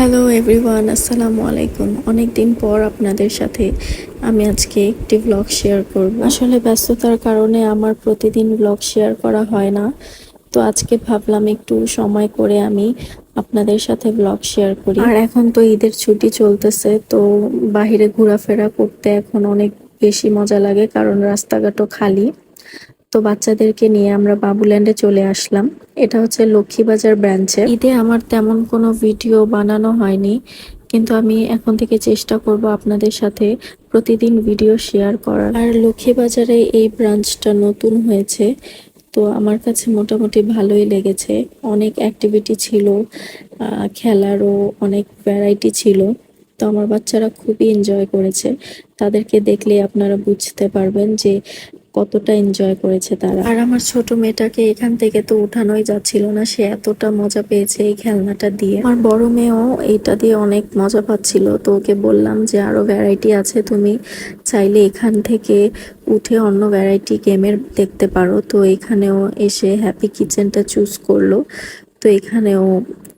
Hello everyone, আসসালামু আলাইকুম। অনেক দিন পর আপনাদের সাথে আমি আজকে একটি ব্লগ শেয়ার করব। আসলে ব্যস্ততার কারণে আমার প্রতিদিন ব্লগ শেয়ার করা হয় না, তো আজকে ভাবলাম একটু সময় করে আমি আপনাদের সাথে ব্লগ শেয়ার করি। আর এখন তো ঈদের ছুটি চলতেছে, তো বাহিরে ঘোরাফেরা করতে এখন অনেক বেশি মজা লাগে, কারণ রাস্তাঘাটও খালি। তো বাচ্চাদেরকে নিয়ে আমরা বাবুল্যান্ডে চলে আসলাম। এটা হচ্ছে লক্ষ্মীবাজার ব্রাঞ্চে। ঈদে আমার তেমন কোনো ভিডিও বানানো হয়নি, কিন্তু আমি এখন থেকে চেষ্টা করব আপনাদের সাথে প্রতিদিন ভিডিও শেয়ার করার। আর লক্ষ্মীবাজারে এই ব্রাঞ্চটা নতুন হয়েছে, তো আমার কাছে মোটামুটি ভালোই লেগেছে। অনেক অ্যাক্টিভিটি ছিল, খেলারও অনেক ভ্যারাইটি ছিল। তো আমার বাচ্চারা খুবই এনজয় করেছে। তাদেরকে দেখলে আপনারা বুঝতে পারবেন যে কতটা এনজয় করেছে তারা। আর আমার ছোট মেয়েটাকে এখান থেকে তো উঠানোই যাচ্ছিল না, সে এতটা মজা পেয়েছে এই খেলনাটা দিয়ে। আমার বড় মেয়েও এইটা দিয়ে অনেক মজা পাচ্ছিল, তো ওকে বললাম যে আরো ভ্যারাইটি আছে, তুমি চাইলে এখান থেকে উঠে অন্য ভ্যারাইটি গেমের দেখতে পারো। তো এখানেও এসে হ্যাপি কিচেনটা চুজ করলো, তো এখানেও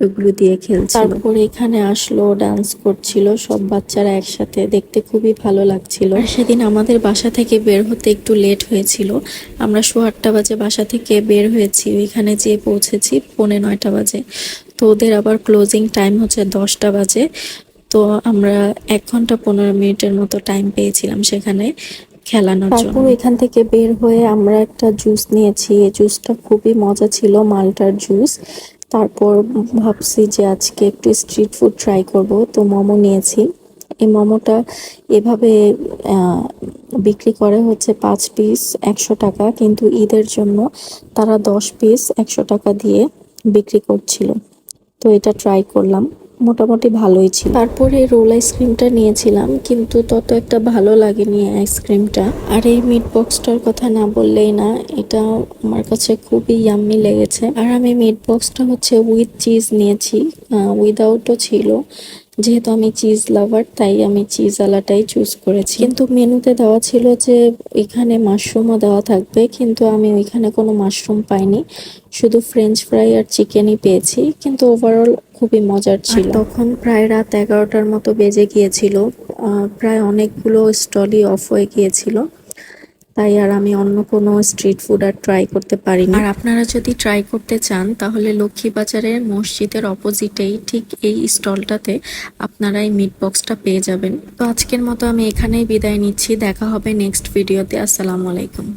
ওগুলো দিয়ে খেলছিল। তারপরে এখানে আসলো, ডান্স করছিল সব বাচ্চারা একসাথে, দেখতে খুবই ভালো লাগছিল। আর সেদিন আমাদের বাসা থেকে বের হতে একটু লেট হয়েছিল। আমরা 8:30 বাজে বাসা থেকে বের হয়েছি, ওইখানে যেয়ে পৌঁছেছি 9:45 বাজে। তো ওদের আবার ক্লোজিং টাইম হচ্ছে 10টা বাজে। তো আমরা 1 ঘন্টা 15 মিনিটের মতো টাইম পেয়েছিলাম সেখানে খেলানোর জন্য। তারপর এখান থেকে বের হয়ে আমরা একটা জুস নিয়েছি, এই জুসটা খুবই মজা ছিল, মাল্টার জুস। তারপর ভাবছি যে আজকে একটু স্ট্রিট ফুড ট্রাই করব, তো মোমো নিয়েছি। এই মোমোটা এভাবে বিক্রি করে হচ্ছে 5 পিস 100 টাকা, কিন্তু ঈদের জন্য তারা 10 পিস 100 টাকা দিয়ে বিক্রি করছিল। তো এটা ট্রাই করলাম, মোটামুটি ভালোই ছিল। তারপরে রোল আইসক্রিমটা নিয়েছিলাম, কিন্তু তত একটা ভালো লাগেনি আইসক্রিমটা। আর এই মিট বক্সটার কথা না বললেই না, এটা আমার কাছে খুবই ইয়াম্মি লেগেছে। আর আমি মিট বক্সটা হচ্ছে উইথ চিজ নিয়েছি, উইদাউটও ছিল। যেহেতু আমি চিজ লাভার, তাই আমি চিজ আলাটাই চুজ করেছি। কিন্তু মেনুতে দেওয়া ছিল যে এখানে মাশরুমও দেওয়া থাকবে, কিন্তু আমি ওইখানে কোনো মাশরুম পাইনি, শুধু ফ্রেঞ্চ ফ্রাই আর চিকেনই পেয়েছি। কিন্তু ওভারঅল খুবই মজার ছিল। তখন প্রায় রাত 11টার মতো বেজে গিয়েছিল, প্রায় অনেকগুলো স্টলই অফ হয়ে গিয়েছিল, তাই আর আমি অন্য কোনো স্ট্রিট ফুড আর ট্রাই করতে পারিনি। আর আপনারা যদি ট্রাই করতে চান, তাহলে লক্ষ্মীবাজারের মসজিদের অপোজিটেই ঠিক এই স্টলটাতে আপনারা এই মিট বক্সটা পেয়ে যাবেন। তো আজকের মতো আমি এখানেই বিদায় নিচ্ছি, দেখা হবে নেক্সট ভিডিওতে। আসসালামু আলাইকুম।